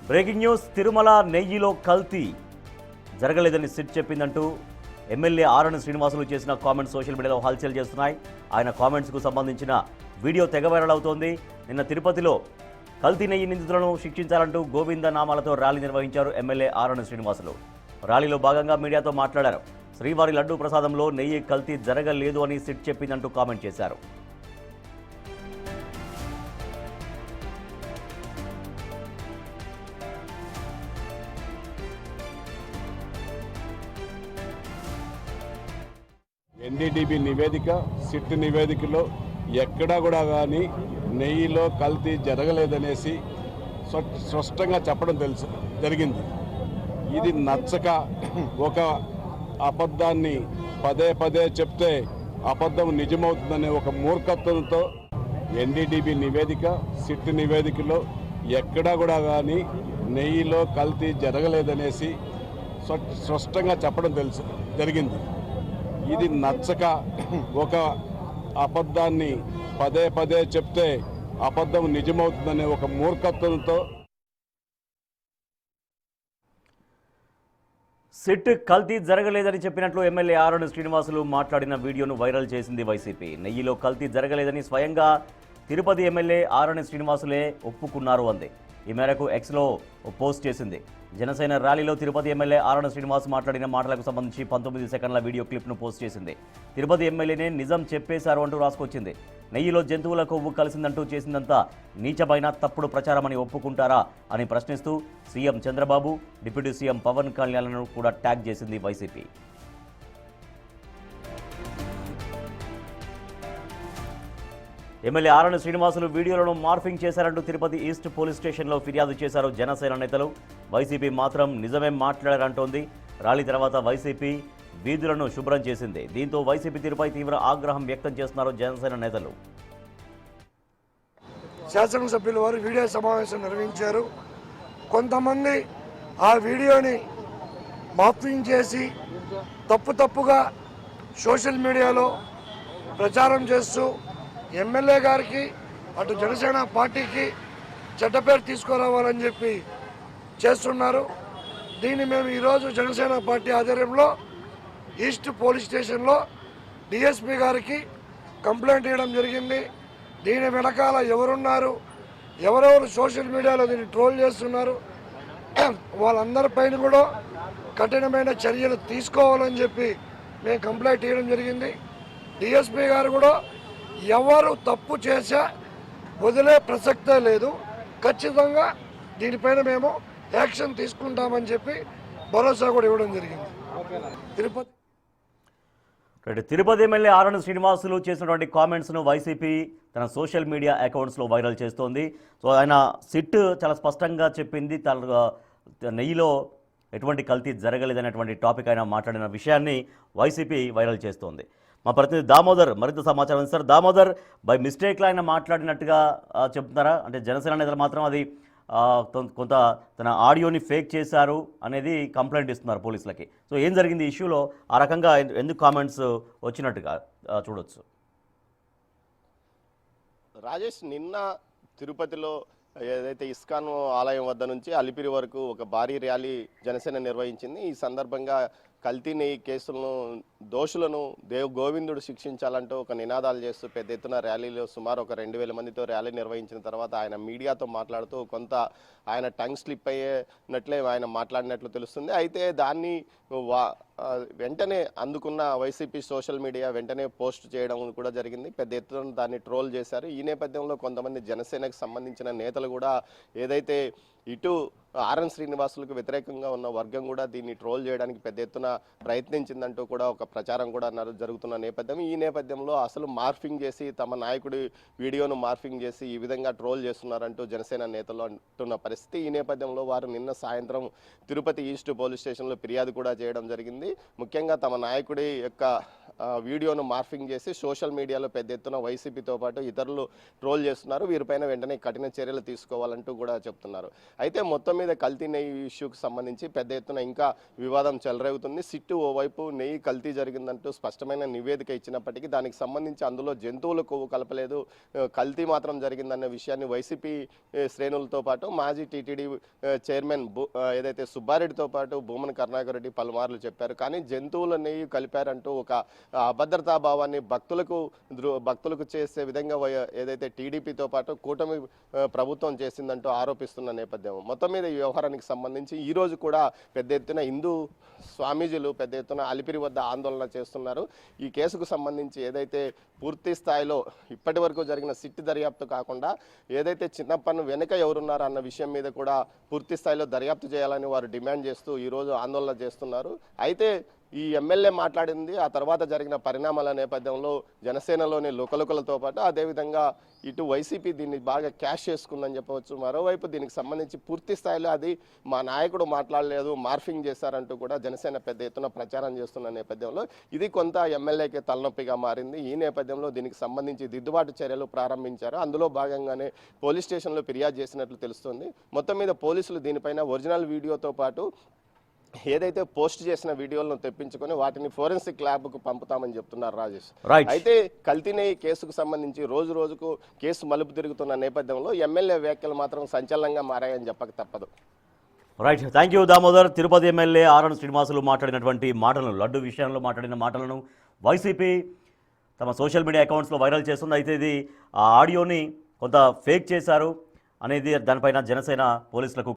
Breaking news Tirumala నెయ్యిలో కల్తీ జరగలేదని సిట్ చెప్పిందంటూ ఎమ్మెల్యే ఆరణి శ్రీనివాసులు చేసిన కామెంట్స్ సోషల్ మీడియాలో హల్చల్ చేస్తున్నాయి. ఆయన కామెంట్స్కు సంబంధించిన వీడియో తెగ వైరల్ అవుతోంది. నిన్న తిరుపతిలో కల్తీ నెయ్యి నిందితులను శిక్షించాలంటూ గోవింద నామాలతో ర్యాలీ నిర్వహించారు ఎమ్మెల్యే ఆరణి శ్రీనివాసులు. ర్యాలీలో భాగంగా మీడియాతో మాట్లాడారు. శ్రీవారి లడ్డూ ప్రసాదంలో నెయ్యి కల్తీ జరగలేదు అని సిట్ చెప్పిందంటూ కామెంట్ చేశారు. ఎన్డీటీవీ నివేదిక సిట్ నివేదికలో ఎక్కడా కూడా కానీ నెయ్యిలో కల్తీ జరగలేదనేసి స్పష్టంగా చెప్పడం జరిగింది. ఇది నచ్చక ఒక అబద్ధాన్ని పదే పదే చెప్తే అబద్ధం నిజమవుతుందనే ఒక మూర్ఖత్వంతో ఎన్డీటీవీ నివేదిక సిట్ నివేదికలో ఎక్కడా కూడా కానీ నెయ్యిలో కల్తీ జరగలేదనేసి స్పష్టంగా చెప్పడం జరిగింది. ఇది నచ్చక ఒక అబద్ధాన్ని పదే పదే చెప్తే అబద్ధం నిజమవుతుందనే ఒక మూర్ఖత్వంతో సిట్ కల్తీ జరగలేదని చెప్పినట్లు ఎమ్మెల్యే ఆరణి శ్రీనివాసులు మాట్లాడిన వీడియోను వైరల్ చేసింది వైసీపీ. నెయ్యిలో కల్తీ జరగలేదని స్వయంగా తిరుపతి ఎమ్మెల్యే ఆరణి శ్రీనివాసులే ఒప్పుకున్నారు అంది. ఈ మేరకు ఎక్స్లో పోస్ట్ చేసింది. జనసేన ర్యాలీలో తిరుపతి ఎమ్మెల్యే ఆరణి శ్రీనివాస్ మాట్లాడిన మాటలకు సంబంధించి 19 సెకండ్ల వీడియో క్లిప్ను పోస్ట్ చేసింది. తిరుపతి ఎమ్మెల్యేనే నిజం చెప్పేశారు అంటూ రాసుకొచ్చింది. నెయ్యిలో జంతువుల కొవ్వు కలిసిందంటూ చేసిందంతా నీచమైన తప్పుడు ప్రచారమని ఒప్పుకుంటారా అని ప్రశ్నిస్తూ CM Chandrababu, deputy CM Pawan కళ్యాణ్లను కూడా ట్యాగ్ చేసింది వైసీపీ. ఎమ్మెల్యే ఆరణి శ్రీనివాసులు వీడియోలను మార్ఫింగ్ చేశారంటూ తిరుపతి ఈస్ట్ పోలీస్ స్టేషన్లో ఫిర్యాదు చేశారు జనసేన నేతలు. వైసీపీ మాత్రం నిజమేం మాట్లాడారంటోంది. ర్యాలీ తర్వాత వైసీపీ వీధులను శుభ్రం చేసింది. దీంతో వైసీపీ తీరుపై తీవ్ర ఆగ్రహం వ్యక్తం చేస్తున్నారు జనసేన నేతలు. శాసనసభ్యుల వారు వీడియో సమావేశం నిర్వహించారు. కొంతమంది ఆ వీడియోని మార్ఫింగ్ చేసి తప్పుగా సోషల్ మీడియాలో ప్రచారం చేస్తూ ఎమ్మెల్యే గారికి అటు జనసేన పార్టీకి చెడ్డ పేరు తీసుకురావాలని చెప్పి చేస్తున్నారు. దీన్ని మేము ఈరోజు జనసేన పార్టీ ఆధ్వర్యంలో ఈస్ట్ పోలీస్ స్టేషన్లో డిఎస్పీ గారికి కంప్లైంట్ ఇవ్వడం జరిగింది. దీని వెనకాల ఎవరున్నారు, ఎవరెవరు సోషల్ మీడియాలో దీన్ని ట్రోల్ చేస్తున్నారు, వాళ్ళందరిపైన కూడా కఠినమైన చర్యలు తీసుకోవాలని చెప్పి మేము కంప్లైంట్ ఇవ్వడం జరిగింది. డిఎస్పీ గారు కూడా ఎవరు తప్పు చేసా వదిలే ప్రసక్తే లేదు, ఖచ్చితంగా దీనిపైన మేము యాక్షన్ తీసుకుంటామని చెప్పి భరోసా కూడా ఇవ్వడం జరిగింది. తిరుపతి ఎమ్మెల్యే ఆరణి శ్రీనివాసులు చేసినటువంటి కామెంట్స్ను వైసీపీ తన సోషల్ మీడియా అకౌంట్స్లో వైరల్ చేస్తోంది. సో ఆయన సిట్ చాలా స్పష్టంగా చెప్పింది, నెయ్యిలో ఎటువంటి కల్తీ జరగలేదనేటువంటి టాపిక్ ఆయన మాట్లాడిన విషయాన్ని వైసీపీ వైరల్ చేస్తోంది. మా ప్రతినిధి దామోదర్ మరింత సమాచారం ఇస్తారు. దామోదర్, బై మిస్టేక్లో ఆయన మాట్లాడినట్టుగా చెప్తున్నారా? అంటే జనసేన నేతలు మాత్రం అది కొంత తన ఆడియోని ఫేక్ చేశారు అనేది కంప్లైంట్ ఇస్తున్నారు పోలీసులకి. సో ఏం జరిగింది ఈ ఇష్యూలో? ఆ రకంగా ఎందుకు కామెంట్స్ వచ్చినట్టుగా చూడొచ్చు? రాజేష్, నిన్న తిరుపతిలో ఏదైతే ఇస్కాన్ ఆలయం వద్ద నుంచి అలిపిరి వరకు ఒక భారీ ర్యాలీ జనసేన నిర్వహించింది. ఈ సందర్భంగా కల్తీ నెయ్యి కేసులను దోషులను గోవిందుడు శిక్షించాలంటూ ఒక నినాదాలు చేస్తూ పెద్ద ఎత్తున ర్యాలీలో సుమారు ఒక 2000 మందితో ర్యాలీ నిర్వహించిన తర్వాత ఆయన మీడియాతో మాట్లాడుతూ కొంత ఆయన టంగ్ స్లిప్ అయ్యేనట్లే ఆయన మాట్లాడినట్లు తెలుస్తుంది. అయితే దాన్ని వెంటనే అందుకున్న వైసీపీ సోషల్ మీడియా వెంటనే పోస్ట్ చేయడం కూడా జరిగింది. పెద్ద ఎత్తున దాన్ని ట్రోల్ చేశారు. ఈ నేపథ్యంలో కొంతమంది జనసేనకు సంబంధించిన నేతలు కూడా ఏదైతే ఇటు ఆర్ఎన్ శ్రీనివాసులకు వ్యతిరేకంగా ఉన్న వర్గం కూడా దీన్ని ట్రోల్ చేయడానికి పెద్ద ఎత్తున ప్రయత్నించిందంటూ కూడా ఒక ప్రచారం కూడా జరుగుతున్న నేపథ్యం. ఈ నేపథ్యంలో అసలు మార్ఫింగ్ చేసి తమ నాయకుడి వీడియోను మార్ఫింగ్ చేసి ఈ విధంగా ట్రోల్ చేస్తున్నారంటూ జనసేన నేతలు అంటున్న పరిస్థితి. ఈ నేపథ్యంలో వారు నిన్న సాయంత్రం తిరుపతి ఈస్ట్ పోలీస్ స్టేషన్లో ఫిర్యాదు కూడా చేయడం జరిగింది. ముఖ్యంగా తమ నాయకుడి యొక్క వీడియోను మార్ఫింగ్ చేసి సోషల్ మీడియాలో పెద్ద ఎత్తున వైసీపీతో పాటు ఇతరులు ట్రోల్ చేస్తున్నారు. వీరిపైన వెంటనే కఠిన చర్యలు తీసుకోవాలంటూ కూడా చెప్తున్నారు. అయితే మొత్తం మీద కల్తీ నెయ్యి ఇష్యూకి సంబంధించి పెద్ద ఎత్తున ఇంకా వివాదం చెలరేగుతుంది. సిట్టు ఓవైపు నెయ్యి కల్తీ జరిగిందంటూ స్పష్టమైన నివేదిక ఇచ్చినప్పటికీ దానికి సంబంధించి అందులో జంతువుల కొవ్వు కలపలేదు, కల్తీ మాత్రం జరిగిందన్న విషయాన్ని వైసీపీ శ్రేణులతో పాటు మాజీ టీటీడీ చైర్మన్ ఏదైతే సుబ్బారెడ్డితో పాటు భూమన కరుణాకర్ రెడ్డి పలుమార్లు చెప్పారు. కానీ జంతువుల నెయ్యి కలిపారంటూ ఒక అభద్రతా భావాన్ని భక్తులకు చేసే విధంగా ఏదైతే టీడీపీతో పాటు కూటమి ప్రభుత్వం చేసిందంటూ ఆరోపిస్తున్న నేపథ్యం. మొత్తం మీద ఈ వ్యవహారానికి సంబంధించి ఈ రోజు కూడా పెద్ద ఎత్తున హిందూ స్వామీజీలు పెద్ద ఎత్తున అలిపిరి వద్ద ఆందోళన చేస్తున్నారు. ఈ కేసుకు సంబంధించి ఏదైతే పూర్తి స్థాయిలో ఇప్పటి వరకు జరిగిన సిట్ దర్యాప్తు కాకుండా ఏదైతే చిన్నప్పను వెనుక ఎవరున్నారో అన్న విషయం మీద కూడా పూర్తి స్థాయిలో దర్యాప్తు చేయాలని వారు డిమాండ్ చేస్తూ ఈరోజు ఆందోళన చేస్తున్నారు. అయితే ఈ ఎమ్మెల్యే మాట్లాడింది ఆ తర్వాత జరిగిన పరిణామాల నేపథ్యంలో జనసేనలోని లుకలుకలతో పాటు అదేవిధంగా ఇటు వైసీపీ దీన్ని బాగా క్యాష్ చేసుకుందని చెప్పవచ్చు. మరోవైపు దీనికి సంబంధించి పూర్తి స్థాయిలో అది మా నాయకుడు మాట్లాడలేదు, మార్ఫింగ్ చేశారంటూ కూడా జనసేన పెద్ద ఎత్తున ప్రచారం చేస్తున్న నేపథ్యంలో ఇది కొంత ఎమ్మెల్యేకి తలనొప్పిగా మారింది. ఈ నేపథ్యంలో దీనికి సంబంధించి దిద్దుబాటు చర్యలు ప్రారంభించారు. అందులో భాగంగానే పోలీస్ స్టేషన్లో ఫిర్యాదు చేసినట్లు తెలుస్తుంది. మొత్తం మీద పోలీసులు దీనిపైన ఒరిజినల్ వీడియోతో పాటు ఏదైతే పోస్ట్ చేసిన వీడియోలను తెప్పించుకొని వాటిని ఫోరెన్సిక్ ల్యాబ్కు పంపుతామని చెప్తున్నారు రాజేష్. అయితే కల్తీ నెయ్యి కేసుకు సంబంధించి రోజు రోజుకు కేసు మలుపు తిరుగుతున్న నేపథ్యంలో ఎమ్మెల్యే వ్యాఖ్యలు మాత్రం సంచలనంగా మారాయని చెప్పక తప్పదు. Right, thank you Damodar. Tirupati MLA Aran Srinivasulu మాట్లాడినటువంటి మాటలను, లడ్డు విషయంలో మాట్లాడిన మాటలను వైసీపీ తమ సోషల్ మీడియా అకౌంట్స్లో వైరల్ చేస్తుంది. అయితే ఇది ఆ ఆడియోని కొంత ఫేక్ చేశారు అనేది దానిపైన జనసేన పోలీసులకు